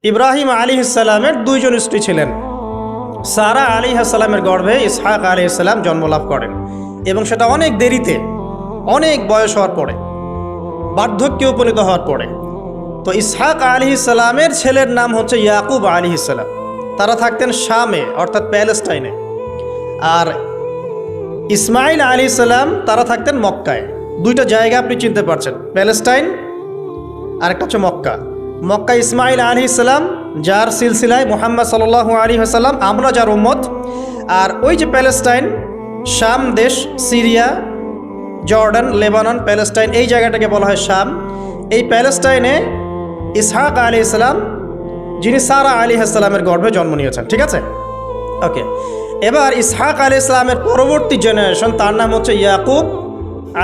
ইব্রাহিম আলাইহিসসালামের দুইজন স্ত্রী ছিলেন। সারা আলাইহিসসালামের গর্ভে ইসহাক আলাইহিসসালাম জন্মলাভ করেন এবং সেটা অনেক দেরিতে, অনেক বয়স হওয়ার পরে, বার্ধক্যে উপনীত হওয়ার পরে। তো ইসহাক আলাইহিসসালামের ছেলের নাম হচ্ছে ইয়াকুব আলাইহিসসালাম। তারা থাকতেন শামে, অর্থাৎ প্যালেস্টাইনে। আর ইসমাইল আলাইহিসসালাম তারা থাকতেন মক্কায়। দুইটা জায়গা আপনি চিনতে পারছেন, প্যালেস্টাইন আর একটা হচ্ছে মক্কা। মক্কা ইসমাইল আলাইহিসসালাম, যার সিলসিলায় মুহাম্মদ সাল্লাল্লাহু আলাইহি ওয়াসাল্লাম, আমরা যার উম্মত। আর ওই যে প্যালেস্টাইন, শাম দেশ, সিরিয়া, জর্ডান, লেবানন, প্যালেস্টাইন, এই জায়গাটাকে বলা হয় শাম। এই প্যালেস্টাইনে ইসহাক আলাইহিসসালাম, যিনি সারা আলাইহিসসালামের গর্ভে জন্ম নিয়েছেন। ঠিক আছে, ওকে। এবার ইসহাক আলাইহিসসালামের পরবর্তী জেনারেশন, তার নাম হচ্ছে ইয়াকুব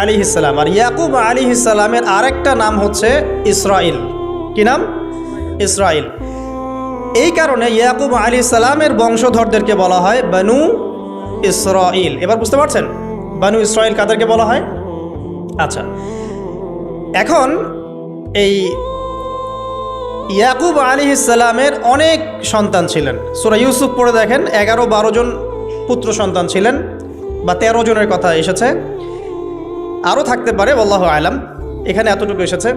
আলাইহিসসালাম। আর ইয়াকুব আলাইহিসসালামের আরেকটা নাম হচ্ছে ইসরাইল। কি নাম? ইসরাইল। এই কারণে ইয়াকুব আলাইহিসসালামের বংশধরদেরকে বলা হয় বানু ইসরাইল। এবার বুঝতে পারছেন বানু ইসরাইল কাদেরকে বলা হয়? আচ্ছা, এখন এই ইয়াকুব আলাইহিসসালামের অনেক সন্তান ছিলেন। সূরা ইউসুফ পড়ে দেখেন, 11-12 জন পুত্র সন্তান ছিলেন, বা 13 জনের কথা এসেছে, আরও থাকতে পারে, আল্লাহু আলাম। এখানে এতটুকু এসেছে।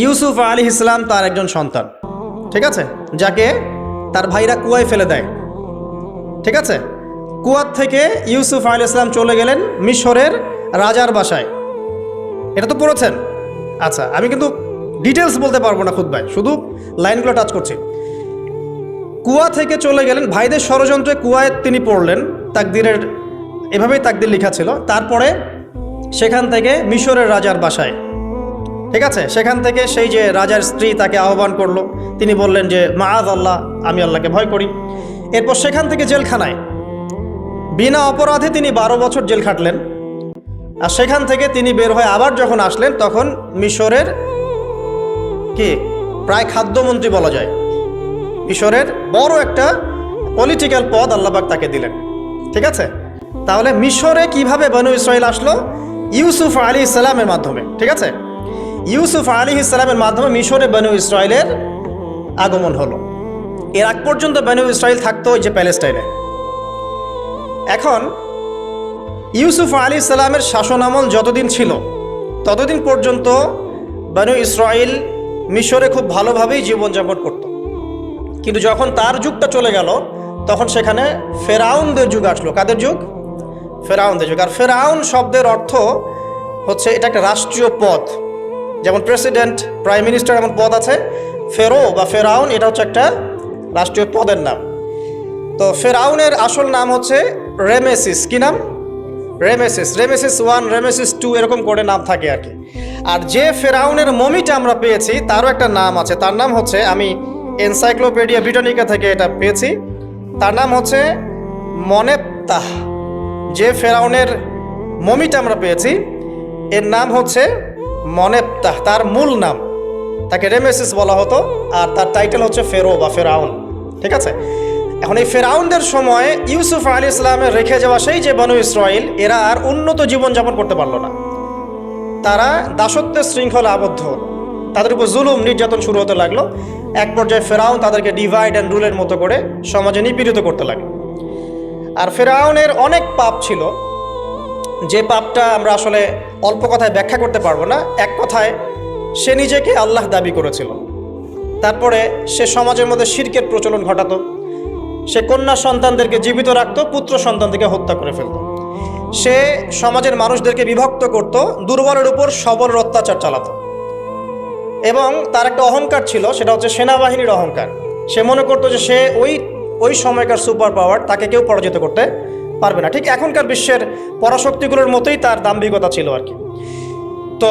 ইউসুফ আলাইহিসসালাম তার একজন সন্তান, ঠিক আছে, যাকে তার ভাইরা কুয়ায় ফেলে দেয়। ঠিক আছে, কুয়ার থেকে ইউসুফ আলাইহিসসালাম চলে গেলেন মিশরের রাজার বাসায়। এটা তো পড়েছেন। আচ্ছা, আমি কিন্তু ডিটেলস বলতে পারবো না খুতবায়, শুধু লাইনগুলো টাচ করছি। কুয়া থেকে চলে গেলেন, ভাইদের ষড়যন্ত্রে কুয়ায় তিনি পড়লেন, তাকদিরের এভাবেই তাকদির লেখা ছিল। তারপরে সেখান থেকে মিশরের রাজার বাসায়, ঠিক আছে, সেখান থেকে সেই যে রাজার স্ত্রী তাকে আহ্বান করলো, তিনি বললেন যে মাআজ আল্লাহ, আমি আল্লাহকে ভয় করি। এরপর সেখান থেকে জেলখানায় বিনা অপরাধে তিনি 12 বছর জেল খাটলেন। আর সেখান থেকে তিনি বের হয়ে আবার যখন আসলেন, তখন মিশরের কি প্রায় খাদ্যমন্ত্রী বলা যায়, মিশরের বড় একটা পলিটিক্যাল পদ আল্লাহ পাক তাকে দিলেন। ঠিক আছে, তাহলে মিশরে কিভাবে বনু ইসরাইল আসলো? ইউসুফ আলাইহিসসালামের মাধ্যমে। ঠিক আছে, ইউসুফ আলাইহিসসালামের মাধ্যমে মিশরে বনু ইসরাইলের আগমন হলো। এর আগ পর্যন্ত বনু ইসরাইল থাকতো ওই যে প্যালেস্টাইনে। এখন ইউসুফ আলাইহিসসালামের শাসনামল যতদিন ছিল, ততদিন পর্যন্ত বনু ইসরাইল মিশরে খুব ভালোভাবেই জীবনযাপন করত। কিন্তু যখন তার যুগটা চলে গেল, তখন সেখানে ফেরাউনদের যুগ আসলো। কাদের যুগ? ফেরাউনদের যুগ। আর ফেরাউন শব্দের অর্থ হচ্ছে, এটা একটা রাষ্ট্রীয় পদ, যেমন প্রেসিডেন্ট, প্রাইম মিনিস্টার এমন পদ আছে। ফেরো বা ফেরাউন, এটা হচ্ছে একটা রাষ্ট্রীয় পদের নাম। তো ফেরাউনের আসল নাম হচ্ছে রেমেসিস। কি নাম? রেমেসিস। রেমেসিস 1, রেমেসিস 2, এরকম করে নাম থাকে আর কি। আর যে ফেরাউনের মমিটা আমরা পেয়েছি, তারও একটা নাম আছে। তার নাম হচ্ছে, আমি এনসাইক্লোপিডিয়া ব্রিটানিকা থেকে এটা পেয়েছি, তার নাম হচ্ছে মনেপ্তাহ। যে ফেরাউনের মমিটা আমরা পেয়েছি, এর নাম হচ্ছে মনেপ্তাহ। তার মূল নাম, তাকে রেমেসিস বলা হতো, আর তার টাইটেল হচ্ছে ফেরো বা ফেরাউন। ঠিক আছে, এখন এই ফেরাউনদের সময় ইউসুফ আলাইহিসসালামের রেখে যাওয়া সেই যে বনু ইসরাইল, এরা আর উন্নত জীবনযাপন করতে পারলো না। তারা দাসত্বের শৃঙ্খলা আবদ্ধ হল, তাদের উপর জুলুম নির্যাতন শুরু হতে লাগলো। এক পর্যায়ে ফেরাউন তাদেরকে ডিভাইড অ্যান্ড রুলের মতো করে সমাজে নিপীড়িত করতে লাগলো। আর ফেরাউনের অনেক পাপ ছিল, যে পাপটা আমরা আসলে অল্প কথায় ব্যাখ্যা করতে পারবো না। এক কথায়, সে নিজেকে আল্লাহ দাবি করেছিল। তারপরে সে সমাজের মধ্যে শিরকের প্রচলন ঘটাতো। সে কন্যা সন্তানদেরকে জীবিত রাখতো, পুত্র সন্তানদেরকে হত্যা করে ফেলত। সে সমাজের মানুষদেরকে বিভক্ত করত, দুর্বলের উপর সবলের অত্যাচার চালাতো। এবং তার একটা অহংকার ছিল, সেটা হচ্ছে সেনাবাহিনীর অহংকার। সে মনে করতো যে সে ওই সময়কার সুপার পাওয়ার, তাকে কেউ পরাজিত করতে পারবে না। ঠিক এখনকার বিশ্বের পরাশক্তিগুলোর মতোই তার দাম্ভিকতা ছিল আর কি। তো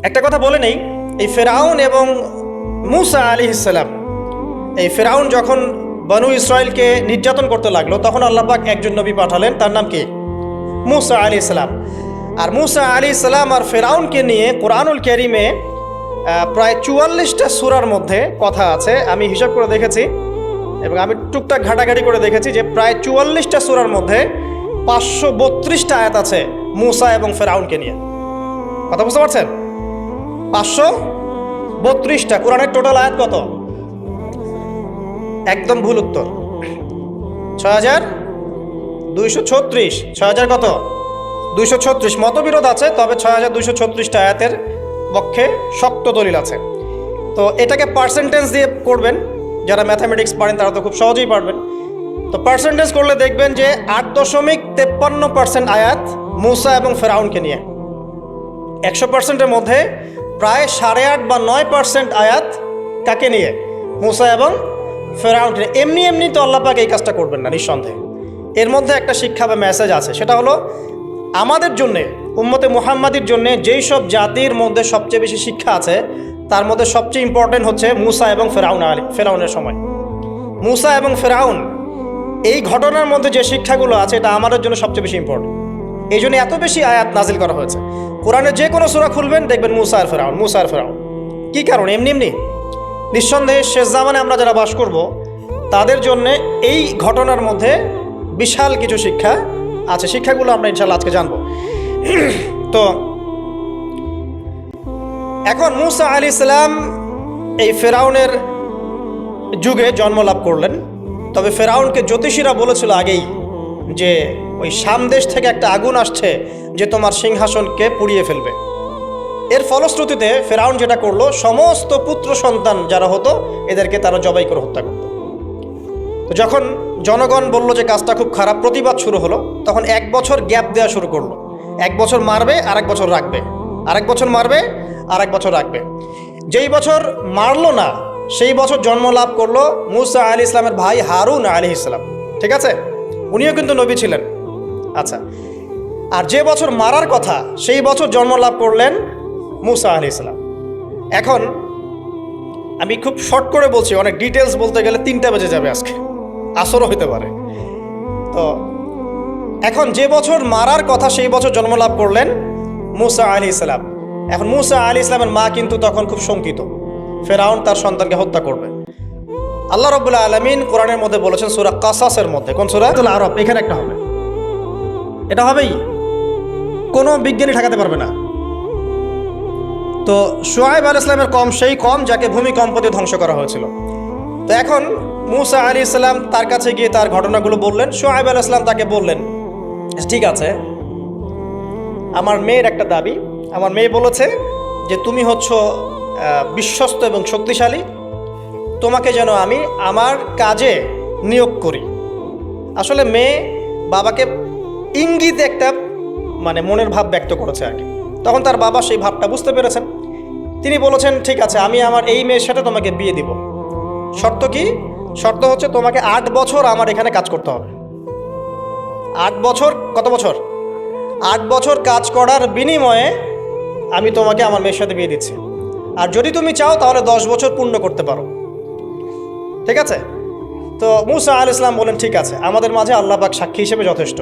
একটা কথা বলে নেই, এই ফেরাউন এবং মূসা আলাইহিসসালাম, এই ফেরাউন যখন বনু ইসরাইলকে নির্যাতন করতে লাগলো, তখন আল্লাহ পাক একজন নবী পাঠালেন, তার নাম কি? মূসা আলাইহিসসালাম। আর মূসা আলাইহিসসালাম আর ফেরাউনকে নিয়ে কোরআনুল কারীমে প্রায় 44টা সূরার মধ্যে কথা আছে। আমি হিসাব করে দেখেছি এবং আমি টুকটাক ঘাটাঘাটি করে দেখেছি যে প্রায় 44টা সূরার মধ্যে 532টা আয়াত আছে মূসা এবং ফেরাউনকে নিয়ে। কথা বুঝতে পারছেন? 32টা। কোরআনের টোটাল আয়াত কত? একদম ভুল উত্তর, 6236। 6000 কত? 236। মতবিরোধ আছে, তবে 6236টা আয়াতের পক্ষে শক্ত দলিল আছে। তো এটাকে পার্সেন্টেজ দিয়ে করবেন, যারা ম্যাথামেটিক্স পারেন তারা তো খুব সহজেই পারবেন। তো পার্সেন্টেজ করলে দেখবেন যে 8.53% আয়াত মূসা এবং ফেরাউনকে নিয়ে। 100%-এর মধ্যে প্রায় 8.5 বা 9% আয়াত কাকে নিয়ে? মূসা এবং ফেরাউনকে নিয়ে। এমনি এমনি তো আল্লাহ পাক এই কাজটা করবেন না নিঃসন্দেহে। এর মধ্যে একটা শিক্ষা বা মেসেজ আছে, সেটা হলো আমাদের জন্যে, উম্মতে মুহাম্মাদির জন্যে যেই সব জাতির মধ্যে সবচেয়ে বেশি শিক্ষা আছে তার মধ্যে সবচেয়ে ইম্পর্টেন্ট হচ্ছে মূসা এবং ফেরাউনের সময়। মূসা এবং ফেরাউন এই ঘটনার মধ্যে যে শিক্ষাগুলো আছে এটা আমাদের জন্য সবচেয়ে বেশি ইম্পর্টেন্ট। এই জন্য এত বেশি আয়াত নাজিল করা হয়েছে। কোরআনে যে কোনো সূরা খুলবেন দেখবেন মূসা আর ফেরাউন, মূসা আর ফেরাউন। কী কারণ? এমনি এমনি নিঃসন্দেহে শেষ জামানে আমরা যারা বাস করব তাদের জন্য এই ঘটনার মধ্যে বিশাল কিছু শিক্ষা আছে। শিক্ষাগুলো আমরা ইনশাআল্লাহ আজকে জানবো। তো এখন মূসা আলাইহিস সালাম এই ফেরাউনের যুগে জন্ম লাভ করলেন। তবে ফেরাউনকে জ্যোতিষীরা বলেছিল আগেই যে ওই শাম দেশ থেকে একটা আগুন আসছে যে তোমার সিংহাসনকে পুড়িয়ে ফেলবে। এর ফলশ্রুতিতে ফেরাউন যেটা করলো, সমস্ত পুত্র সন্তান যারা হতো এদেরকে তারা জবাই করে হত্যা করত। তো যখন জনগণ বলল যে কাজটা খুব খারাপ, প্রতিবাদ শুরু হলো, তখন 1 বছর গ্যাপ দেওয়া শুরু করলো। 1 বছর মারবে, আরেক বছর রাখবে, আরেক বছর মারবে, আরেক বছর রাখবে। যেই বছর মারলো না সেই বছর জন্ম লাভ করলো মূসা আলাইহিস ইসলামের ভাই হারুন আলাইহিস সালাম। ঠিক আছে, উনিও কিন্তু নবী ছিলেন। আচ্ছা, আর যে বছর মারার কথা সেই বছর জন্ম লাভ করলেন মূসা আলাইহিস সালাম। এখন আমি খুব শর্ট করে বলছি, অনেক ডিটেলস বলতে গেলে 3টা বেজে যাবে, আজকে আসরও হতে পারে। তো এখন যে বছর মারার কথা সেই বছর জন্ম লাভ করলেন মূসা আলাইহিস সালাম। এখন মূসা আলাইহিস সালামের মা কিন্তু তখন খুব শঙ্কিত, ফেরাউন তার সন্তানকে হত্যা করবে। আল্লাহ রাব্বুল আলামিন কোরআনের মধ্যে বলেছেন সূরা কাসাসের মধ্যে, কোন সূরা? সূরা আরব। এখানে একটা হবে, এটা হবেই, কোনো বিজ্ঞানী ঠেকাতে পারবে না। তো শুআয়ব আলাইহিস সালামের কম, সেই কম যাকে ভূমিকম্প দিয়ে ধ্বংস করা হয়েছিল। তো এখন মূসা আলাইহিস সালাম তার কাছে গিয়ে তার ঘটনাগুলো বললেন। শুআয়ব আলাইহিস সালাম তাকে বললেন, ঠিক আছে, আমার মেয়ের একটা দাবি। আমার মেয়ে বলেছে যে তুমি হচ্ছ বিশ্বস্ত এবং শক্তিশালী, তোমাকে যেন আমি আমার কাজে নিয়োগ করি। আসলে মেয়ে বাবাকে ইঙ্গিতে একটা মানে মনের ভাব ব্যক্ত করেছে আর কি। তখন তার বাবা সেই ভাবটা বুঝতে পেরেছেন। তিনি বলেছেন, ঠিক আছে, আমি আমার এই মেয়ের সাথে তোমাকে বিয়ে দিব। শর্ত কি? শর্ত হচ্ছে তোমাকে 8 বছর আমার এখানে কাজ করতে হবে। 8 বছর, কত বছর? 8 বছর কাজ করার বিনিময়ে আমি তোমাকে আমার মেয়ের সাথে বিয়ে দিচ্ছি। আর যদি তুমি চাও তাহলে 10 বছর পূর্ণ করতে পারো। ঠিক আছে? তো মূসা আলাইহিস সালাম বলেন, ঠিক আছে, আমাদের মাঝে আল্লাহ পাক সাক্ষী হিসেবে যথেষ্ট।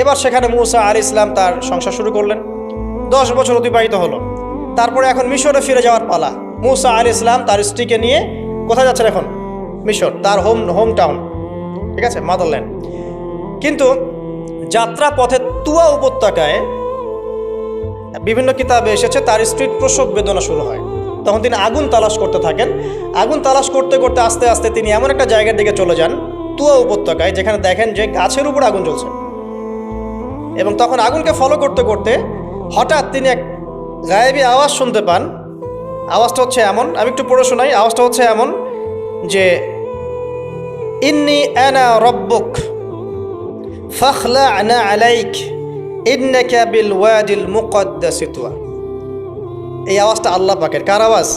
এবার সেখানে মূসা আলাইহিস সালাম তার সংসার শুরু করলেন। 10 বছর অতিবাহিত হলো। তারপরে এখন মিশরে ফিরে যাওয়ার পালা। মূসা আলাইহিস সালাম তার স্ত্রীকে নিয়ে কোথায় যাচ্ছেন এখন? মিশর, তার হোম টাউন। ঠিক আছে, মাদারল্যান্ড। কিন্তু যাত্রা পথে তুয়া উপত্যকায় বিভিন্ন কিতাবে এসেছে তার স্ত্রীর প্রসব বেদনা শুরু হয়। তখন তিনি আগুন তালাশ করতে থাকেন। আগুন তালাশ করতে করতে আস্তে আস্তে তিনি এমন একটা জায়গার দিকে চলে যান, তুয়া উপত্যকায়, যেখানে দেখেন যে গাছের উপর আগুন জ্বলছে। এবং তখন আগুনকে ফলো করতে করতে হঠাৎ তিনি এক গায়েবী আওয়াজ শুনতে পান। আওয়াজটা হচ্ছে এমন, আমি একটু পড়ে শোনাই। আওয়াজটা হচ্ছে এমন যে ইন্নী আনা রব্বুক ফাখলা'না আলাইক ইন্নাকা বিল ওয়াদিল মুকদ্দাসি তুয়া। এই আওয়াজটা আল্লাহ পাকের। কার আওয়াজ?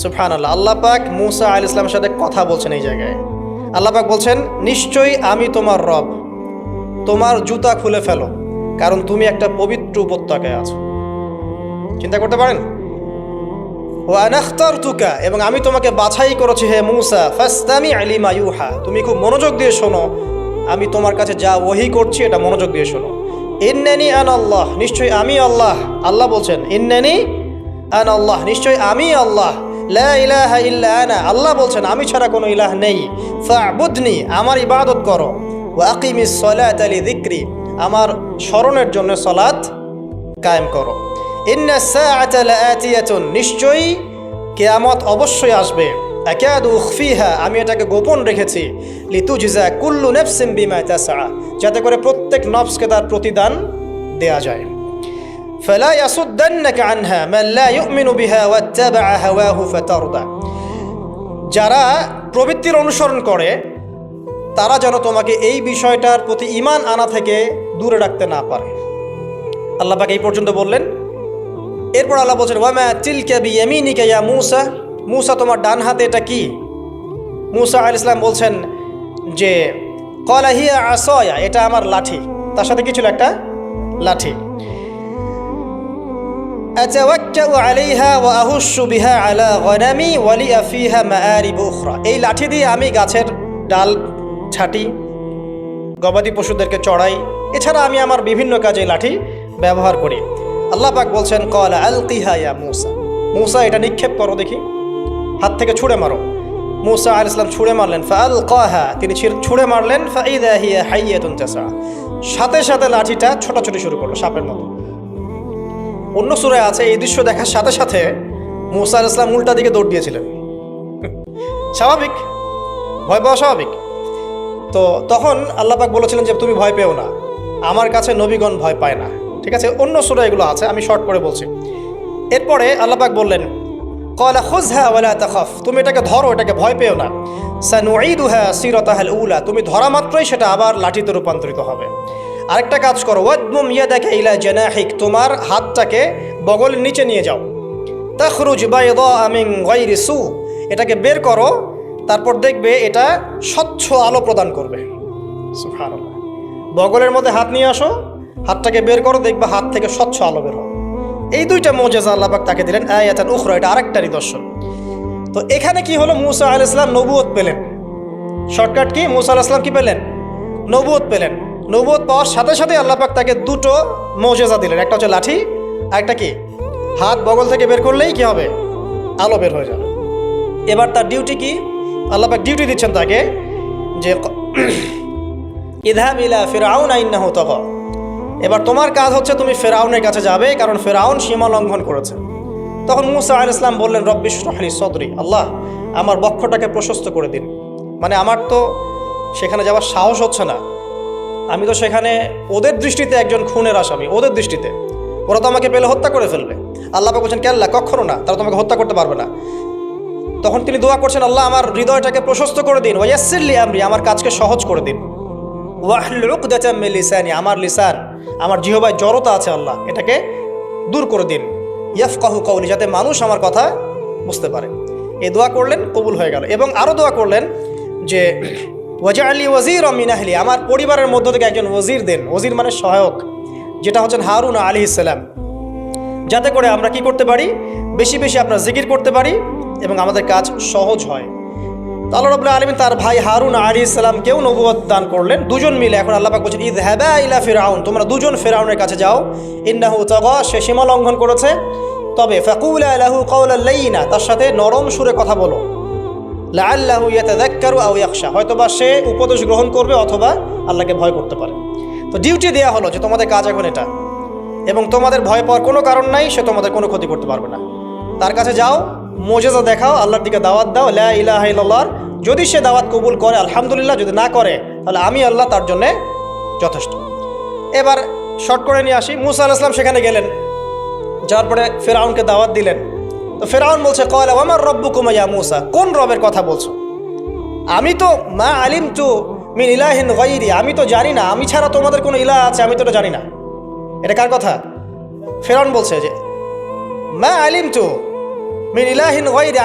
সুবহানাল্লাহ। আল্লাহ পাক মূসা আলাইহিস সালামের সাথে কথা বলছেন এই জায়গায়। আল্লাহ পাক বলছেন, নিশ্চয়ই আমি তোমার রব, তোমার জুতা খুলে ফেলো, কারণ তুমি একটা পবিত্র উপত্যকায় আছো। চিন্তা করতে পারেন? ওয়া আনা ইখতারতুকা, এবং আমি তোমাকে বাছাই করেছি হে মূসা, ফাসতামি লিমা ইউহা, তুমি খুব মনোযোগ দিয়ে শোনো, আমি তোমার কাছে যা ওহী করছি এটা মনোযোগ দিয়ে শোনো। ইন্নানি আনা আল্লাহ, নিশ্চয়ই আমি আল্লাহ। আল্লাহ বলছেন ইন্নানি আনা আল্লাহ, নিশ্চয়ই আমি আল্লাহ। লা ইলাহা ইল্লা আনা, আল্লাহ বলছেন আমি ছাড়া কোনো ইলাহ নেই। ফা'বুদনি, আমার ইবাদত করো। ওয়া আকিমিস সালাতা লিযিকরি, আমার স্মরণের জন্য সালাত কায়েম করো। ইন্নাস সাআতা লাআতিয়াতুন, নিশ্চয়ই কিয়ামত অবশ্যই আসবে, আকাদু উখফিহা, আমি এটাকে গোপন রেখেছি, লিতুজজা কুল্লু নাফসিন বিমা তাসআ, যাতে করে প্রত্যেক নফসকে তার প্রতিদান দেয়া যায়। ফালা ইয়াসুদ্দান্নাকা আনহা মান লা ইউমিনু বিহা ওয়াত্তাবা'a হাওয়াহু ফাতারদা, যারা প্রবৃত্তির অনুসরণ করে তারা যেন তোমাকে এই বিষয়টার প্রতি ঈমান আনা থেকে দূরে রাখতে না পারে। আল্লাহ পাক এই পর্যন্ত বললেন। এরপর আল্লাহ বলছেন ওয়া মা তিলকা বিয়ামিনিকা ইয়া মূসা, মূসা তোমার ডান হাতে এটা কি? মূসা আলাইহিস সালাম বলছেন যে ক্বালা হিয়া আসায়া, এটা আমার লাঠি। তার সাথে কি ছিল? একটা লাঠি। আতাওয়াক্কাউ আলাইহা ওয়া আহুশু বিহা আলা গনামি ওয়া লিয়া ফিহা মাআরিব উখরা, এই লাঠি দিয়ে আমি গাছের ডাল ছাটি, গবাদি পশুদেরকে চড়াই, এছাড়া আমি আমার বিভিন্ন কাজে লাঠি ব্যবহার করি। আল্লাহ পাক বলছেন ক্বালা আলকিহা ইয়া মূসা, মূসা এটা নিক্ষেপ করো দেখি, হাত থেকে ছুঁড়ে মারো। মূসা আলাইহিস সালাম ছুঁড়ে মারলেন, ফাআলকাহা, তিনি ছুঁড়ে মারলেন, ফাইদা হিয়া হাইয়াতুন তাসআ, সাথে সাথে লাঠিটা ছোটাছুটি শুরু করলো সাপের মতো। অন্য সূরায় আছে এই দৃশ্য দেখার সাথে সাথে মূসা আলাইহিস সালাম উল্টা দিকে দৌড় দিয়েছিলেন। স্বাভাবিক, ভয় পাওয়া স্বাভাবিক। তো তখন আল্লাহ পাক বলেছিলেন যে তুমি ভয় পেও না, আমার কাছে নবীগণ ভয় পায় না। ঠিক আছে, অন্য সূরা এগুলো আছে, আমি শর্ট করে বলছি। এরপরে আল্লাহ পাক বললেন ক্বালা খুযহা ওয়ালা তাখাফ, তুমি এটাকে ধরো, এটাকে ভয় পেও না। সানুঈদুহা সিরাতাহাল উলা, তুমি ধরা মাত্রই সেটা আবার লাঠিতে রূপান্তরিত হবে। আরেকটা কাজ করো, ওয়াদমুম ইয়াদাকা ইলা জানাহিক, তোমার হাতটাকে বগলের নিচে নিয়ে যাও। তাখরুজ বাইদা মিন গায়রি সু, এটাকে বের করো, তারপর দেখবে এটা স্বচ্ছ আলো প্রদান করবে। সুবহানাল্লাহ, বগলের মধ্যে হাত নিয়ে আসো, হাতটাকে বের করো, দেখবে হাত থেকে স্বচ্ছ আলো বের হবে। এই দুইটা মুজিজা আল্লাহ পাক তাকে দিলেন, আয়াতান উখরা, এটা আরেকটা নিদর্শন। তো এখানে কি হলো? মূসা আলাইহিস সালাম নবুয়ত পেলেন। Shortcut key? মূসা আলাইহিস সালাম কি পেলেন? নবুয়ত পেলেন। নবুয়ত পাওয়ার সাথে সাথে আল্লাহ পাক তাকে দুটো মুজিজা দিলেন, একটা হচ্ছে লাঠি, আর একটা কি? হাত বগল থেকে বের করলেই কি হবে? আলো বের হয়ে যাবে। এবার তার ডিউটি কি? আল্লাহ পাক ডিউটি দিচ্ছেন তাকে যে ইযহাব ইলা ফিরআউন ইন্নাহু তাগা, এবার তোমার কাজ হচ্ছে তুমি ফেরাউনের কাছে যাবে, কারণ ফেরাউন সীমা লঙ্ঘন করেছে। তখন মূসা আলাইহিস সালাম বললেন রব্বি ইশরাহ লি সদরি, আল্লাহ আমার বক্ষটাকে প্রশস্ত করে দিন। মানে আমার তো সেখানে যাওয়ার সাহস হচ্ছে না, আমি তো সেখানে ওদের দৃষ্টিতে একজন খুনের আসামি, ওদের দৃষ্টিতে ওরা তো আমাকে পেলে হত্যা করে ফেলবে। আল্লাহ পাক বলছেন কেল্লা, কখনো না, তারা তোমাকে হত্যা করতে পারবে না। তখন তিনি দোয়া করছেন আল্লাহ আমার হৃদয়টাকে প্রশস্ত করে দিন, ওয়া ইয়াসসির লি আমরি, আমার কাজকে সহজ করে দিন, ওয়াহলুল উকদাতাম মিন লিসানি, আমার লিসান, আমার জিহ্বায় জড়তা আছে আল্লাহ, এটাকে দূর করে দিন, ইয়াফকাহু কওলি, যাতে মানুষ আমার কথা বুঝতে পারে। এই দোয়া করলেন, কবুল হয়ে গেল। এবং আরও দোয়া করলেন যে ওয়াজআলি ওয়াজিরাম মিন আহলি, আমার পরিবারের মধ্য থেকে একজন ওয়াজির দেন। ওয়াজির মানে সহায়ক, যেটা হচ্ছেন হারুন আলাইহিস সালাম, যাতে করে আমরা কি করতে পারি? বেশি বেশি আপনার জিকির করতে পারি এবং আমাদের কাজ সহজ হয়। আল্লাহ রাব্বুল আলামিন তার ভাই হারুন আলাইহিস সালামকেও নবুয়ত দান করলেন, দুজন মিলে। এখন আল্লাহ পাক বলছেন ইযহাবা ইলা ফিরআউন, তোমরা দুজন ফিরআউনের কাছে যাও, ইন্নাহু তাগা, সে সীমা লঙ্ঘন করেছে, তবে ফাকুলা লাহু কাওলান লাইয়িনা, তার সাথে নরম সুরে কথা বলো, লাআল্লাহু ইয়াতাযাক্কারু আও ইয়াখশা, হয়তোবা সে উপদেশ গ্রহণ করবে অথবা আল্লাহকে ভয় করতে পারে। তো ডিউটি দেয়া হলো যে তোমাদের কাজ এখন এটা, এবং তোমাদের ভয় পাওয়ার কোনো কারণ নাই, সে তোমাদের কোনো ক্ষতি করতে পারবে না। তার কাছে যাও, মুজিজা দেখাও, আল্লাহর দিকে দাওয়াত দাও, লা ইলাহা ইল্লাল্লাহ। যদি সে দাওয়াত কবুল করে আলহামদুলিল্লাহ, যদি না করে তাহলে আমি আল্লাহ তার জন্যে যথেষ্ট। এবার শর্ট করে নিয়ে আসি, মূসা আলাইহিস সালাম সেখানে গেলেন, যাওয়ার পরে ফেরাউনকে দাওয়াত দিলেন। তো ফেরাউন বলছে ক্বালা ওয়া মা রাব্বুকুম ইয়া মূসা, কোন রবের কথা বলছো? আমি তো মা আলিমতু মিন ইলাহিন গায়রি, আমি তো জানি না, আমি ছাড়া তোমাদের কোনো ইলাহ আছে আমি তো এটা জানি না। এটা কার কথা? ফেরাউন বলছে যে মা আলিমতু মিন ইলাহিন গায়রি,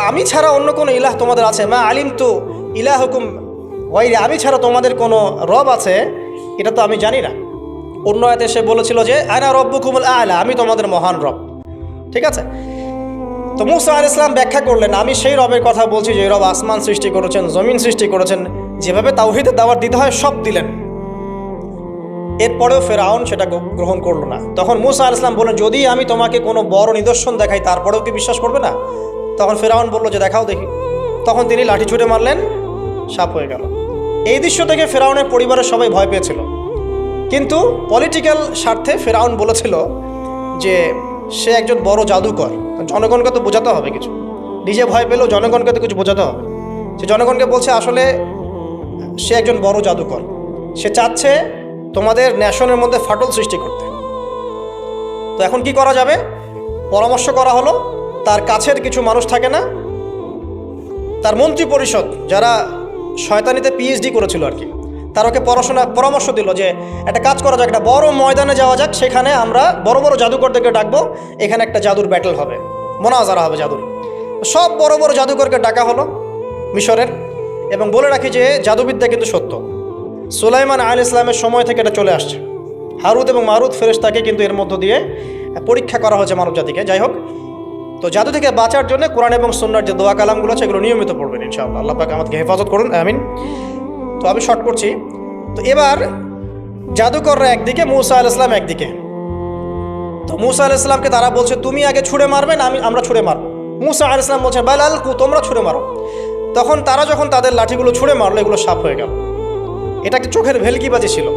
আমি ছাড়া অন্য কোনো ইলাহ তোমাদের আছে, মা আলিমতু ইলাহুকুম গায়রি, আমি ছাড়া তোমাদের কোনো রব আছে এটা তো আমি জানি না। অন্য আয়াতে সে বলেছিল যে আনা রব্বুকুমুল আ'লা, আমি তোমাদের মহান রব। ঠিক আছে, তো মূসা আলাইহিস সালাম ব্যাখ্যা করলেন আমি সেই রবের কথা বলছি যে রব আসমান সৃষ্টি করেছেন, জমিন সৃষ্টি করেছেন, যেভাবে তাওহীদের দাওয়াত দিতে হয় সব দিলেন। এরপরেও ফেরাউন সেটা গ্রহণ করলো না। তখন মূসা আলাইহিস সালাম বললেন যদি আমি তোমাকে কোনো বড় নিদর্শন দেখাই তারপরেও কি বিশ্বাস করবে না? তখন ফেরাউন বলল যে দেখাও দেখি। তখন তিনি লাঠি ছুঁড়ে মারলেন, সাপ হয়ে গেল। এই দৃশ্য থেকে ফেরাউনের পরিবারের সবাই ভয় পেয়েছিল, কিন্তু পলিটিক্যাল স্বার্থে ফেরাউন বলেছিল যে সে একজন বড় জাদুকর, জনগণকে তো বোঝাতে হবে কিছু। নিজে ভয় পেলেও জনগণকে তো কিছু বোঝাতে হবে। সে জনগণকে বলছে আসলে সে একজন বড় জাদুকর, সে চাচ্ছে তোমাদের ন্যাশনের মধ্যে ফাটল সৃষ্টি করতে। তো এখন কি করা যাবে? পরামর্শ করা হলো, তার কাছের কিছু মানুষ থাকে না, তার মন্ত্রী পরিষদ যারা শয়তানিতে পিএইচডি করেছিল আর কি, তার ওকে পরামর্শ দিল যে একটা কাজ করা যাক, একটা বড় ময়দানে যাওয়া যাক, সেখানে আমরা বড় বড় জাদুকরদেরকে ডাকবো, এখানে একটা জাদুর ব্যাটল হবে, মোনাজারা হবে জাদুর। সব বড় বড় জাদুকরকে ডাকা হলো মিশরের। এবং বলে রাখি যে জাদুবিদ্যা কিন্তু সত্য, সুলাইমান আলাইহিস ইসলামের সময় থেকে এটা চলে আসছে। হারুত এবং মারুত ফেরেশতাকে কিন্তু এর মধ্য দিয়ে পরীক্ষা করা হয়েছে মানব জাতিকে। যাই হোক, তো জাদু থেকে বাঁচার জন্য কোরআন এবং সুন্নাহর যে দোয়া কালামগুলো আছে এগুলো নিয়মিত পড়বেন ইনশাআল্লাহ। আল্লাহ পাক আমাদেরকে হেফাজত করুন, আমিন। তো আমি শর্ট করছি। তো এবার জাদুকররা একদিকে, মূসা আলাইহিস সালাম একদিকে। তো মূসা আলাইহিস সালামকে তারা বলছে তুমি আগে ছুঁড়ে মারবে না আমরা ছুঁড়ে মারবো। মূসা আলাইহিস সালাম বলছে বাল আলকু, তোমরা ছুঁড়ে মারো। তখন তারা যখন তাদের লাঠিগুলো ছুঁড়ে মারলো, এগুলো সাপ হয়ে গেল। এটা একটা চোখের ভেলকিবাজি ছিল।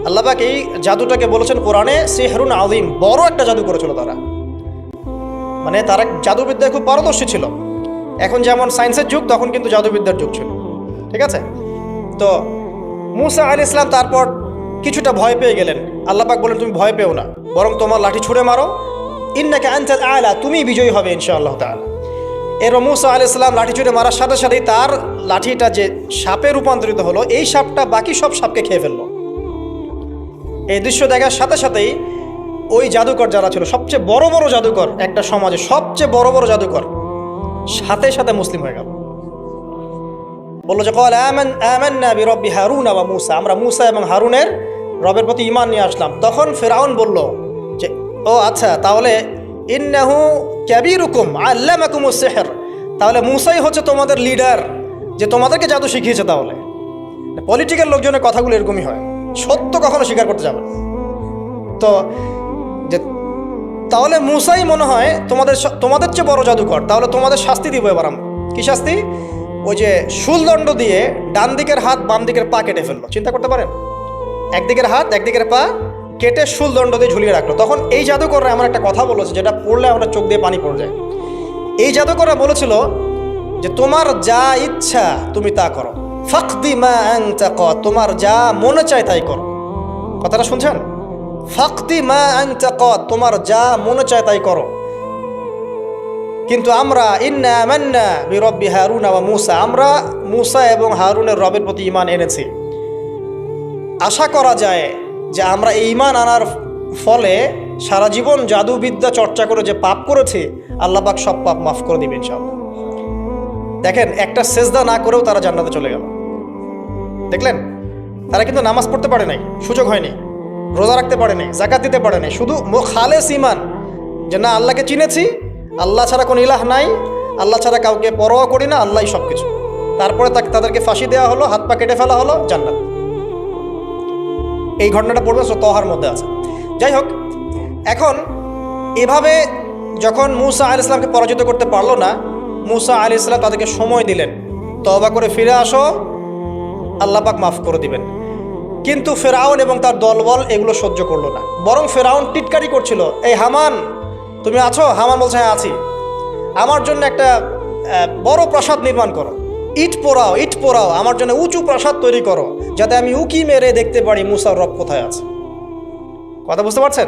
আল্লাহ পাক এই জাদুটাকে বলেছেন কোরআনে সিহরুন আযীম, বড় একটা জাদু করেছিল তারা। মানে তারা জাদুবিদ্যায় খুব পারদর্শী ছিল। এখন যেমন সায়েন্সের যুগ, তখন কিন্তু জাদুবিদ্যার যুগ ছিল, ঠিক আছে? তো মূসা আলাইহিস সালাম তারপর কিছুটা ভয় পেয়ে গেলেন। আল্লাহ পাক বলেন তুমি ভয় পেও না, বরং তোমার লাঠি ছুঁড়ে মারো, ইন্নাকা আনতাল আ'লা, তুমি বিজয়ী হবে ইনশাআল্লাহ তাআলা। এরপর মূসা আলাইহিস সালাম লাঠি ছুঁড়ে মারার সাথে সাথেই তার লাঠিটা যে সাপে রূপান্তরিত হলো, এই সাপটা বাকি সব সাপকে খেয়ে ফেললো। এই দৃশ্য দেখার সাথে সাথেই ওই জাদুকর যারা ছিল, সবচেয়ে বড় বড় জাদুকর, একটা সমাজে সবচেয়ে বড় বড় জাদুকর, সাথে সাথে মুসলিম হয়ে গেল। বললো যে ক্বাল আমান্না বিরব্বি হারুন ওয়া মূসা, আমরা মূসা এবং হারুনের রবের প্রতি ঈমান নিয়ে আসলাম। তখন ফিরআউন বলল যে ও আচ্ছা, তাহলে ইন্নাহু কাবীরুকুম আল্লামাকুমুস সিহর, তাহলে মূসাই হচ্ছে তোমাদের লিডার, যে তোমাদেরকে জাদু শিখিয়েছে। তাহলে পলিটিক্যাল লোকজনের কথাগুলো এরকমই হয়, সত্য কখনো স্বীকার করতে যাবে না। তো যে তাহলে মূসাই মনে হয় তোমাদের চেয়ে বড় জাদুকর, তাহলে তোমাদের শাস্তি দিব এবার আমরা। কি শাস্তি? ওই যে শুলদণ্ড দিয়ে ডান দিকের হাত বাম দিকের পা কেটে ফেললো। চিন্তা করতে পারেন, একদিকের হাত একদিকের পা কেটে শুলদণ্ড দিয়ে ঝুলিয়ে রাখলো। তখন এই জাদুকররা এমন একটা কথা বলেছে যেটা পড়লে আমরা চোখ দিয়ে পানি পড়ে যায়। এই জাদুকররা বলেছিল যে তোমার যা ইচ্ছা তুমি তা করো, ফাকদি মা আনতা ক, তোমার যা মনে চায় তাই করো। কথাটা শুনছেন? ফাকদি মা আনতা ক, তোমার যা মনে চায় তাই করো। কিন্তু আমরা ইন্না আমান্না বিরব্বি হারুন ওয়া মূসা, আমরা মূসা এবং হারুনের রবের প্রতি ঈমান এনেছি। আশা করা যায় যে আমরা এই ঈমান আনার ফলে সারা জীবন জাদুবিদ্যা চর্চা করে যে পাপ করেছি, আল্লাহ পাক সব পাপ মাফ করে দিবেন ইনশাআল্লাহ। দেখেন, একটা সেজদা না করেও তারা জান্নাতে চলে গেল। দেখলেন, তারা কিন্তু নামাজ পড়তে পারে নাই, সুযোগ হয়নি, রোজা রাখতে পারে নাই, যাকাত দিতে পারে নাই, শুধু খালেস ঈমান যে না আল্লাহকে চিনেছি, আল্লাহ ছাড়া কোনো ইলাহ নাই, আল্লাহ ছাড়া কাউকে পরোয়া করি না, আল্লাহই সব কিছু। তারপরে তাদেরকে ফাঁসি দেওয়া হলো, হাত পা কেটে ফেলা হলো, জান্নাত। এই ঘটনাটা পড়বে তহার মধ্যে আছে। যাই হোক, এখন এভাবে যখন মূসা আলাইহিস সালামকে পরাজিত করতে পারলো না, মূসা আলাইহিস সালাম তাদেরকে সময় দিলেন, তওবা করে ফিরে আসো, আল্লাহ পাক মাফ করে দিবেন। কিন্তু ফেরাউন এবং তার দলবল এগুলো সহ্য করলো না, বরং ফেরাউন টিটকারি করছিল, এই হামান তুমি আছো? হামান বলছে হ্যাঁ আছি, আমার জন্য একটা বড় প্রাসাদ নির্মাণ করো, ইট পোড়াও, আমার জন্য উঁচু প্রাসাদ তৈরি করো, যাতে আমি উকি মেরে দেখতে পারি মূসার রব কোথায় আছে। কথা বুঝতে পারছেন?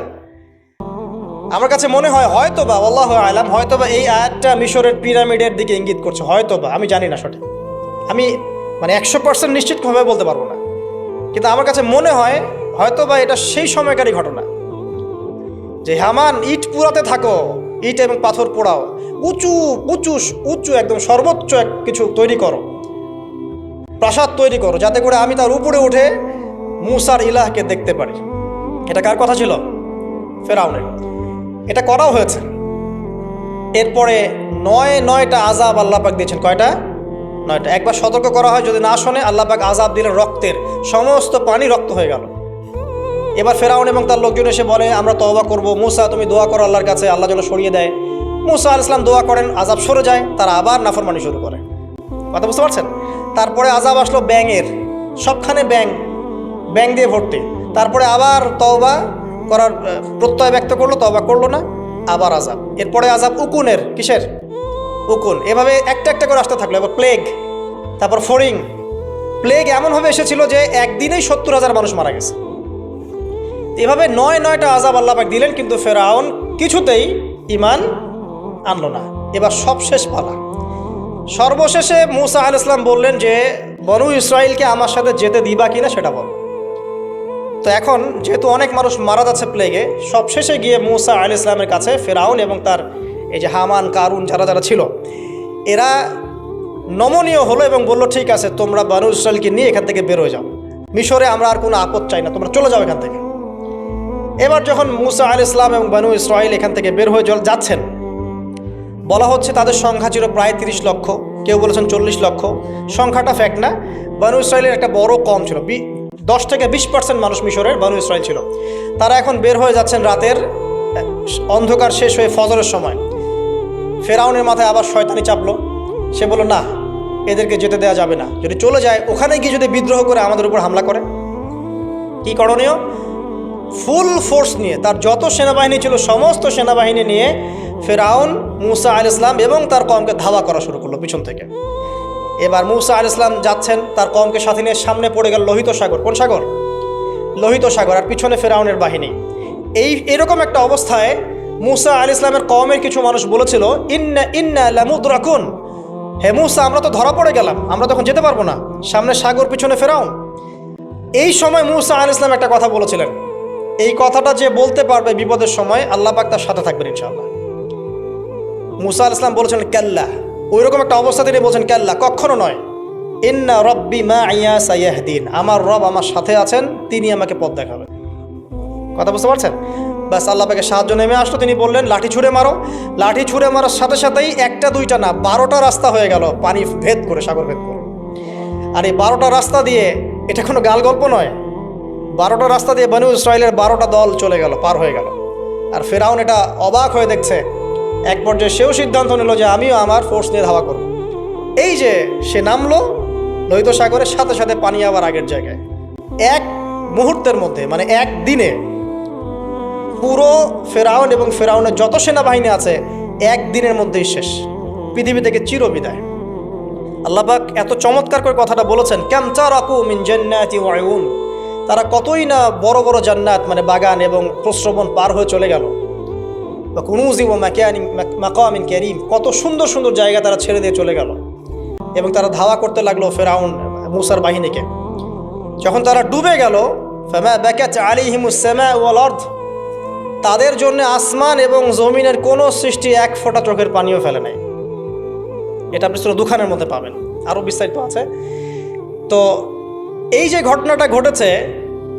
আমার কাছে মনে হয় হয়তোবা, আল্লাহু আ'লাম, হয়তোবা এই আয়াতটা মিশরের পিরামিডের দিকে ইঙ্গিত করছে, হয়তোবা, আমি জানি না সঠিক, আমি মানে 100% নিশ্চিতভাবে বলতে পারবো না, কিন্তু আমার কাছে মনে হয় হয়তোবা এটা সেই সময়কারই ঘটনা যে হামান ইট পোড়াতে থাকো, ইট এবং পাথর পোড়াও, উঁচু উঁচু উঁচু একদম সর্বোচ্চ কিছু তৈরি করো, প্রাসাদ তৈরি করো, যাতে করে আমি তার উপরে উঠে মূসার ইলাহকে দেখতে পারি। এটা কার কথা ছিল? ফেরাউনের। এটা করাও হয়েছে। এরপরে 9টা আযাব আল্লাহ পাক দিয়েছেন। কয়টা? 9টা। একবার সতর্ক করা হয়, যদি না শোনে আল্লাহ পাক আযাব দিলেন রক্তের, সমস্ত পানি রক্ত হয়ে গেল। এবার ফেরাউন এবং তার লোকজন এসে বলে আমরা তওবা করব, মূসা তুমি দোয়া করো আল্লাহর কাছে, আল্লাহ যেন সরিয়ে দেয়। মূসা আলাইহিস সালাম দোয়া করেন, আযাব সরে যায়, তারা আবার নাফরমানি শুরু করে। কথা বুঝতে পারছেন? তারপরে আযাব আসলো ব্যাঙের, সবখানে ব্যাঙ দিয়ে ভর্তি। তারপরে আবার তওবা করার প্রত্যয় ব্যক্ত করলো, তওবা করলো না, আবার আযাব। এরপরে আযাব উকুনের, কিসের? উকুন, এভাবে একটা একটা করে আসতে থাকলো। এবার প্লেগ, তারপর ফড়িং। প্লেগ এমনভাবে এসেছিল যে একদিনেই 70,000 মানুষ মারা গেছে। এভাবে 9টা আযাব আল্লাহ পাক দিলেন, কিন্তু ফেরাউন কিছুতেই ঈমান আনলো না। এবার সবশেষ পালা। সর্বশেষে মূসা আলাইহিস সালাম বললেন যে বনু ইসরাইলকে আমার সাথে যেতে দিবা কিনা সেটা বল। তো এখন যেহেতু অনেক মানুষ মারা যাচ্ছে প্লেগে, সবশেষে গিয়ে মূসা আলাইহিস সালামের কাছে ফেরাউন এবং তার এই যে হামান, কারুন, যারা যারা ছিল, এরা নমনীয় হলো এবং বলল, ঠিক আছে, তোমরা বনু ইসরাইলকে নিয়ে এখান থেকে বের হয়ে যাও, মিশরে আমরা আর কোনো আপদ চাই না, তোমরা চলে যাও এখান থেকে। এবার যখন মূসা আলাইহিস সালাম এবং বনু ইসরাইল এখান থেকে বের হয়ে যাচ্ছেন, বলা হচ্ছে তাদের সংখ্যা ছিল প্রায় 30 লক্ষ, কেউ বলেছেন 40 লক্ষ। সংখ্যাটা ফ্যাক্ট না। বনু ইসরাইলের একটা বড় কম ছিল, 10 থেকে 20% মানুষ মিশরের বনু ইসরাইল ছিল। তারা এখন বের হয়ে যাচ্ছেন রাতের অন্ধকার শেষ হয়ে ফজরের সময়। ফেরাউনের মাথায় আবার শয়তানি চাপলো। সে বলল, না, এদেরকে যেতে দেওয়া যাবে না, যদি চলে যায় ওখানে গিয়ে যদি বিদ্রোহ করে আমাদের উপর হামলা করে। কি করণীয়? ফুল ফোর্স নিয়ে, তার যত সেনাবাহিনী ছিল সমস্ত সেনাবাহিনী নিয়ে ফেরাউন মূসা আলাইহিস সালাম এবং তার কওমকে ধাওয়া করা শুরু করলো পিছন থেকে। এবার মূসা আলাইহিস সালাম যাচ্ছেন, তার কওমকে সাথে নিয়ে, সামনে পড়ে গেল লোহিত সাগর। কোন সাগর? লোহিত সাগর। আর পিছনে ফেরাউনের বাহিনী। এরকম একটা অবস্থায় মূসা আলাইহিস সালামের কওমের কিছু মানুষ বলেছিল, ইন্না লামুদরাকুন, হে মূসা, আমরা তো ধরা পড়ে গেলাম, আমরা তখন যেতে পারবো না, সামনে সাগর, পিছনে ফেরাউন। এই সময় মূসা আলাইহিস সালাম একটা কথা বলেছিলেন, এই কথাটা যে বলতে পারবে বিপদের সময়, আল্লাহ পাক তার সাথে থাকবেন ইনশাআল্লাহ। মূসা আলাইহিস সালাম বলেছেন কাল্লা, ওইরকম একটা অবস্থা তিনি বলছেন কাল্লা, কখনো নয়। ইন্না রব্বি মাইয়া সায়াহদিন, আমার রব আমার সাথে আছেন, তিনি আমাকে পথ দেখাবেন। কথা বুঝতে পারছেন? ব্যাস, আল্লাহ পাকের সাহায্য নেমে আসলো। তিনি বললেন, লাঠি ছুঁড়ে মারো। লাঠি ছুঁড়ে মারার সাথে সাথেই একটা দুইটা না, 12টা রাস্তা হয়ে গেল, পানি ভেদ করে, সাগর ভেদ করে। আর এই 12টা রাস্তা দিয়ে, এটা কোনো গাল গল্প নয়, 12টা রাস্তা দিয়ে বনু ইসরাইলের 12টা দল চলে গেল, পার হয়ে গেল। আর ফেরাউন এটা অবাক হয়ে দেখছে। এক পর্যায়ে সেও সিদ্ধান্ত নিল যে আমিও আমার ফোর্স নিয়ে ধাওয়া করব। এই যে সে নামলো লোহিত সাগরের, সাথে সাথে পানি আবার আগের জায়গায়। এক মুহূর্তের মধ্যে, মানে এক দিনে পুরো ফেরাউন এবং ফেরাউনের যত সেনাবাহিনী আছে একদিনের মধ্যেই শেষ, পৃথিবী থেকে চিরবিদায়। আল্লাহ পাক এত চমৎকার করে কথাটা বলেছেন, কাম তারাকু মিন জান্নাতি ওয়া উয়ুন, তারা কতই না বড় বড় জান্নাত, মানে বাগান এবং প্রস্রবণ পার হয়ে চলে গেল। কুনুজি ওয়া মাকামিন কারীম, কত সুন্দর সুন্দর জায়গা তারা ছেড়ে দিয়ে চলে গেল। এবং তারা ধাওয়া করতে লাগলো ফেরাউন মূসার বাহিনীকে। যখন তারা ডুবে গেল, ফামা বাকাত আলাইহিমুস সামাউ ওয়াল আরদ, তাদের জন্য আসমান এবং জমিনের কোনো সৃষ্টি এক ফোঁটা চোখের পানিও ফেলে নাই। এটা আপনি সূরা দুখানের মধ্যে পাবেন, আরও বিস্তারিত আছে। তো এই যে ঘটনাটা ঘটেছে,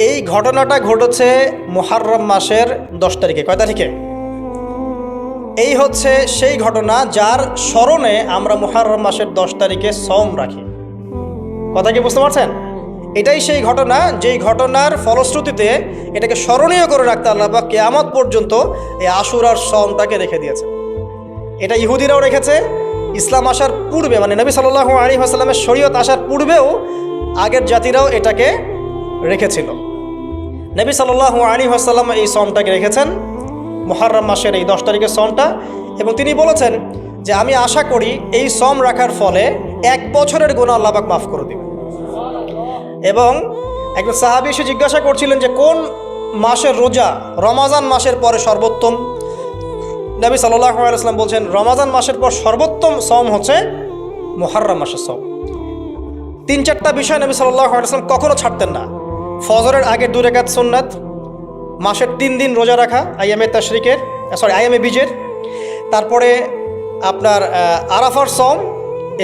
এই ঘটনাটা ঘটেছে মুহররম মাসের 10 তারিখে। কয় তারিখে? এই হচ্ছে সেই ঘটনা যার স্মরণে আমরা মুহররম মাসের 10 তারিখে সওম রাখি। কথা কি বুঝতে পারছেন? এটাই সেই ঘটনা, যেই ঘটনার ফলশ্রুতিতে এটাকে স্মরণীয় করে রাখতে আল্লাহ পাক কিয়ামত পর্যন্ত এই আশুরার সওমটাকে রেখে দিয়েছে। এটা ইহুদিরাও রেখেছে, ইসলাম আসার পূর্বে, মানে নবী সাল্লাল্লাহু আলাইহি ওয়াসাল্লামের শরীয়ত আসার পূর্বেও আগের জাতিরাও এটাকে রেখেছিল। নবী সাল্লাল্লাহু আলাইহি ওয়াসাল্লাম এই সওমটাকে রেখেছেন, মুহররম মাসের এই 10 তারিখের সওমটা। এবং তিনি বলেছেন যে আমি আশা করি এই সওম রাখার ফলে 1 বছরের গুনাহ আল্লাহ পাক মাফ করে দিবেন। এবং একজন সাহাবী এসে জিজ্ঞাসা করছিলেন যে কোন মাসের রোজা রমাজান মাসের পরে সর্বোত্তম। নবী সাল্লাল্লাহু আলাইহি ওয়াসাল্লাম বলছেন রমাজান মাসের পর সর্বোত্তম সওম হচ্ছে মুহররম মাসের সওম। 3-4টা বিষয় নবী সাল্লাল্লাহু আলাইহি ওয়াসাল্লাম কখনো ছাড়তেন না। ফজরের আগে 2 রাকাত সুন্নাত, মাসের 3 দিন রোজা রাখা, আইয়ামে বীজের, তারপরে আপনার আরাফার সওম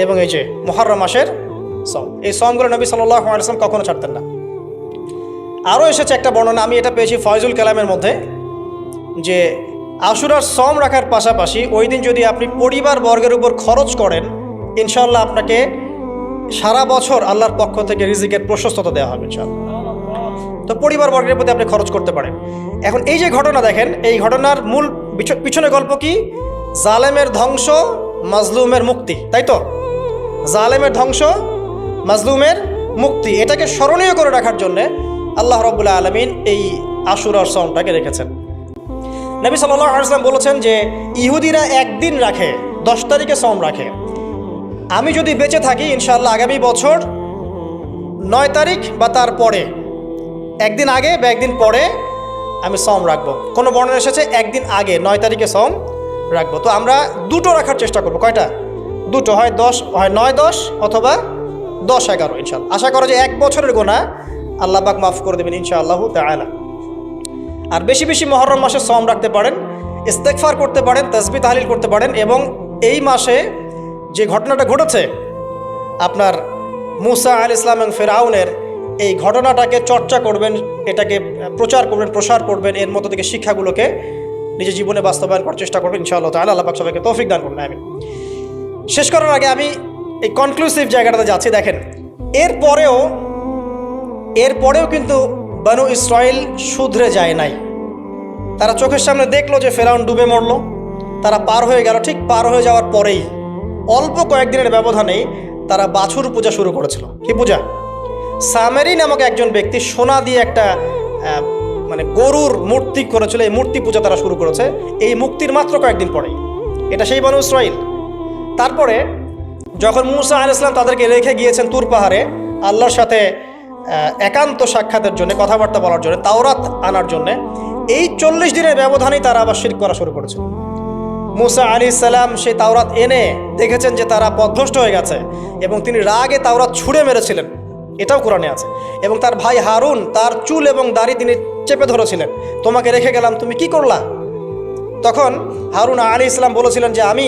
এবং এই যে মুহররম মাসের সওম। এই সওমগুলো নবী সাল্লাল্লাহু আলাইহি ওয়াসাল্লাম কখনো ছাড়তেন না। আরও এসেছে একটা বর্ণনা, আমি এটা পেয়েছি ফয়জুল কালামের মধ্যে, যে আশুরার সওম রাখার পাশাপাশি ওই দিন যদি আপনি পরিবার বর্গের উপর খরচ করেন, ইনশাআল্লাহ আপনাকে সারা বছর আল্লাহর পক্ষ থেকে রিজিকের প্রশস্ততা দেওয়া হবে ইনশাআল্লাহ। তো পরিবার বর্গের প্রতি আপনি খরচ করতে পারেন। এখন এই যে ঘটনা দেখেন, এই ঘটনার মূল পিছনে গল্প কি? জালেমের ধ্বংস, মাজলুমের মুক্তি, তাই তো? জালেমের ধ্বংস, মাজলুমের মুক্তি, এটাকে স্মরণীয় করে রাখার জন্যে আল্লাহ রাব্বুল আলামিন এই আশুরার সওমটাকে রেখেছেন। নবী সাল্লাল্লাহু আলাইহি ওয়াসাল্লাম বলেছেন যে ইহুদিরা একদিন রাখে 10 তারিখে সওম রাখে, আমি যদি বেঁচে থাকি ইনশাআল্লাহ আগামী বছর 9 তারিখ বা তার পরে, একদিন আগে বা একদিন পরে আমি সওম রাখবো। কোনো বর্ণনা এসেছে একদিন আগে 9 তারিখে সওম রাখবো। তো আমরা দুটো রাখার চেষ্টা করবো। কয়টা? দুটো, হয় 9-10 অথবা 10-11 ইনশাআল্লাহ। আশা করা যে 1 বছরের গোনা আল্লাহ পাক মাফ করে দেবেন ইনশাআল্লাহু তাআলা। আর বেশি বেশি মুহররম মাসে সওম রাখতে পারেন, ইস্তেগফার করতে পারেন, তাসবিহ তাহলিল করতে পারেন। এবং এই মাসে যে ঘটনাটা ঘটেছে আপনার মুসা আলাইহিস সালাম এবং ফিরআউনের, এই ঘটনাটাকে চর্চা করবেন, এটাকে প্রচার করবেন, প্রসার করবেন, এর মধ্যে থেকে শিক্ষাগুলোকে নিজের জীবনে বাস্তবায়ন করার চেষ্টা করবেন ইনশাআল্লাহ তাআলা। আল্লাহ পাক সবাইকে তৌফিক দান করুন, আমিন। শেষ করার আগে আমি এই কনক্লুসিভ জায়গাটাতে যাচ্ছি। দেখেন, এরপরেও কিন্তু বনু ইসরাইল শুধরে যায় নাই। তারা চোখের সামনে দেখলো যে ফেরাউন ডুবে মরল, তারা পার হয়ে গেল। ঠিক পার হয়ে যাওয়ার পরেই অল্প কয়েকদিনের ব্যবধানেই তারা বাছুর পূজা শুরু করেছিল। কি পূজা? সামেরি নামক একজন ব্যক্তি সোনা দিয়ে একটা মানে গরুর মূর্তি করেছিল, এই মূর্তি পূজা তারা শুরু করেছে এই মুক্তির মাত্র কয়েকদিন পরেই। এটা সেই বনু ইসরাইল। তারপরে যখন মুসা আলাইহিস সালাম তাদেরকে রেখে গিয়েছেন তুর পাহাড়ে আল্লাহর সাথে একান্ত সাক্ষাতের জন্য, কথাবার্তা বলার জন্য, তাওরাত আনার জন্য, এই 40 দিনের ব্যবধানেই তারা আবার শিরক করা শুরু করেছে। মুসা আলাইহিস সালাম সেই তাওরাত এনে দেখেছেন যে তারা পথভ্রষ্ট হয়ে গেছে এবং তিনি রাগে তাওরাত ছুঁড়ে মেরেছিলেন, এটাও কোরআনে আছে। এবং তার ভাই হারুন তার চুল এবং দাড়ি তিনি চেপে ধরেছিলেন, তোমাকে রেখে গেলাম, তুমি কি করলা? তখন হারুন আলাইহিস সালাম বলেছিলেন যে আমি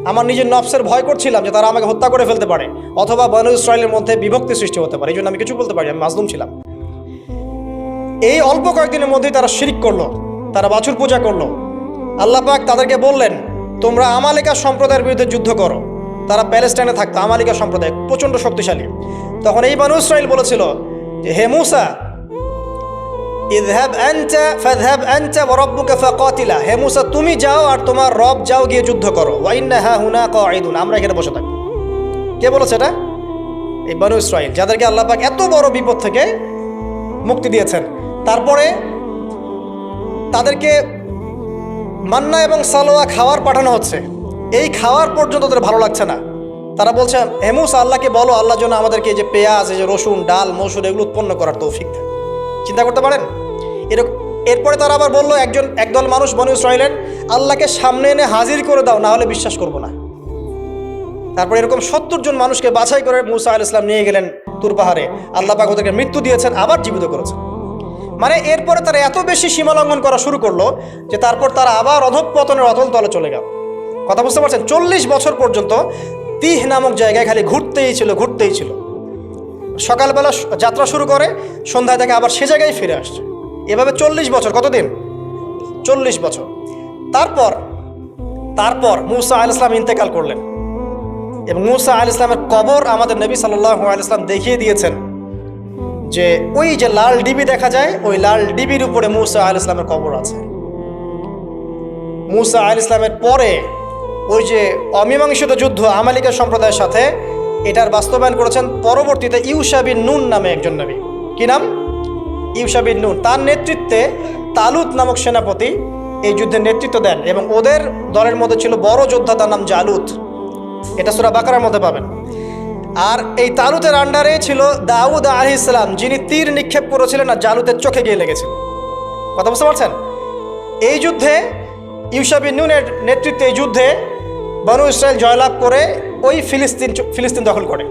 আমার নিজের নফসের ভয় করছিলাম যে তারা আমাকে হত্যা করে ফেলতে পারে অথবা বনু ইসরাইলের মধ্যে বিভক্তি সৃষ্টি হতে পারে, এই জন্য আমি কিছু বলতে পারি, আমি মাজলুম ছিলাম। এই অল্প কয়েকদিনের মধ্যেই তারা শিরক করলো, তারা বাছুর পূজা করলো। আল্লাহ পাক তাদেরকে বললেন, তোমরা আমালিকা সম্প্রদায়ের বিরুদ্ধে যুদ্ধ করো। তারা প্যালেস্টাইনে থাকতো, আমালিকা সম্প্রদায় প্রচণ্ড শক্তিশালী। তখন এই বনু ইসরাইল বলেছিল যে হে মুসা, ইযহাব আনতা ফাযহাব আনতা ওয়া রাব্বুকা ফাকাতিলা, হে মুসা তুমি যাও আর তোমার রব যাও গিয়ে যুদ্ধ করো। ওয়া ইন্না হাহুনা কাঈদুন, আমরা এখানে বসে থাকব। কে বলেছে এটা? এই বনু ইসরাইল, যাদেরকে আল্লাহ পাক এত বড় বিপদ থেকে মুক্তি দিয়েছেন। তারপরে তাদেরকে মান্না এবং সালোয়া খাওয়ার পাঠানো হচ্ছে, এই খাওয়ার পর্যন্ত তাদের ভালো লাগছে না। তারা বলছে হে মুসা আল্লাহকে বলো আল্লাহর জন্য আমাদেরকে এই যে পেঁয়াজ, এই যে রসুন, ডাল, মসুর এগুলো উৎপন্ন করার তৌফিক দেন। চিন্তা করতে পারেন এরপরে তারা আবার বললো একদল মানুষ বনু ইসরাইলের, আল্লাহকে সামনে এনে হাজির করে দাও, না হলে বিশ্বাস করবো না। তারপর এরকম 70 জন মানুষকে বাছাই করে মুসা আলাইহিস সালাম নিয়ে গেলেন তুর পাহাড়ে। আল্লাহ পাক ওদেরকে মৃত্যু দিয়েছেন, আবার জীবিত করেছেন। মানে এরপরে তারা এত বেশি সীমা লঙ্ঘন করা শুরু করলো যে তারপর তারা আবার অধঃপতনের অতল তলে চলে গেল। কথা বুঝতে পারছেন? 40 বছর পর্যন্ত তিহ নামক জায়গায় খালি ঘুরতেই ছিল। সকালবেলা যাত্রা শুরু করে, সন্ধ্যায় থেকে আবার সে জায়গায় ফিরে আসছে। এভাবে 40 বছর। কতদিন? 40 বছর। তারপর মুসা আলাইহিস সালাম ইন্তেকাল করলেন এবং মুসা আলাইহিস সালামের কবর আমাদের নবী সাল্লাল্লাহু আলাইহি ওয়াসাল্লাম দেখিয়ে দিয়েছেন যে ওই যে লাল ডিবি দেখা যায়, ওই লাল ডিবির উপরে মুসা আলাইহিস সালামের কবর আছে। মুসা আলাইহিস সালামের পরে ওই যে অমীমাংসিত যুদ্ধ আমালিকা সম্প্রদায়ের সাথে, এটার বাস্তবায়ন করেছেন পরবর্তীতে ইউশা বিন নুন নামে একজন নবী। কি নাম? ইউশা বিন নুন। তার নেতৃত্বে তালুত নামক সেনাপতি এই যুদ্ধের নেতৃত্ব দেন এবং ওদের দলের মধ্যে ছিল বড় যোদ্ধা, তার নাম জালুত। এটা সূরা বাকারার মধ্যে পাবেন। আর এই তালুতের আন্ডারে ছিল দাউদ আলাইহিস সালাম, যিনি তীর নিক্ষেপ করেছিলেন আর জালুতের চোখে গিয়ে লেগেছিল। কথা বুঝতে পারছেন? এই যুদ্ধে ইউশা বিন নুনের নেতৃত্বে এই যুদ্ধে বনু ইসরাইল জয়লাভ করে ওই ফিলিস্তিন দখল করে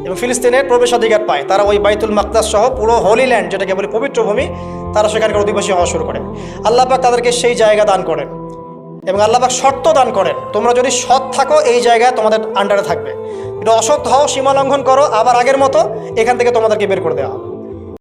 এবং ফিলিস্তিনের প্রবেশাধিকার পায়। তারা ওই বাইতুল মাকদাস সহ পুরো হোলি ল্যান্ড, যেটাকে বলে পবিত্র ভূমি, তারা সেখানকার অধিবাসী হওয়া শুরু করে। আল্লাহ পাক তাদেরকে সেই জায়গা দান করেন এবং আল্লাহ পাক শর্ত দান করেন, তোমরা যদি সৎ থাকো এই জায়গায় তোমাদের আন্ডারে থাকবে, এটা অসৎ হও, সীমা লঙ্ঘন করো, আবার আগের মতো এখান থেকে তোমাদেরকে বের করে দেওয়া হবে।